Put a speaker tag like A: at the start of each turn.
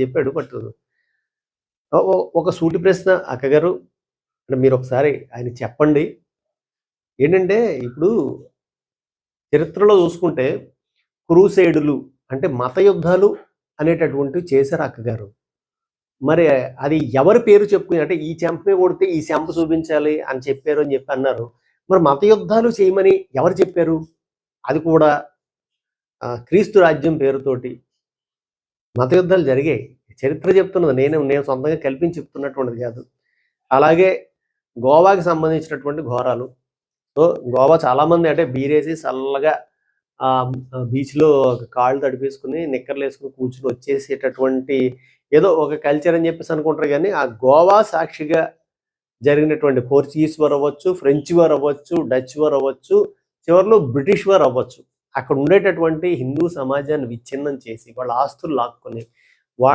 A: చెప్పాడు. బట్ ఒక సూటి ప్రశ్న అక్కగారు అంటే మీరొకసారి ఆయనకి చెప్పండి. ఏంటంటే ఇప్పుడు చరిత్రలో చూసుకుంటే క్రూసేడులు అంటే మత యుద్ధాలు అనేటటువంటివి చేశారు అక్కగారు. మరి అది ఎవరి పేరు చెప్పుకుని అంటే ఈ చెంపనే కొడితే ఈ చెంప చూపించాలి అని చెప్పారు అని చెప్పి అన్నారు. మరి మత యుద్ధాలు చేయమని ఎవరు చెప్పారు? అది కూడా క్రీస్తు రాజ్యం పేరుతోటి మత యుద్ధాలు జరిగాయి. చరిత్ర చెప్తున్నది. నేను సొంతంగా కల్పించి చెప్తున్నటువంటిది కాదు. అలాగే గోవాకి సంబంధించినటువంటి ఘోరాలు. సో, గోవా చాలామంది అంటే బీరేసి చల్లగా బీచ్‌లో కాళ్ళు తడిపేసుకొని, నిక్కర్లేసుకొని కూర్చొని వచ్చేసేటటువంటి ఏదో ఒక కల్చర్ అని చెప్పేసి అనుకుంటారు గానీ, ఆ గోవా సాక్షిగా జరిగినటువంటి పోర్చుగీస్ వార్ అవ్వచ్చు, ఫ్రెంచ్ వార్ అవ్వచ్చు, డచ్ వార్ అవ్వచ్చు, చివరిలో బ్రిటిష్ వార్ అవ్వచ్చు. అక్కడ ఉండేటటువంటి హిందూ సమాజాన్ని విచ్ఛిన్నం చేసి, వాళ్ళ ఆస్తులు లాక్కొని, వాళ్ళ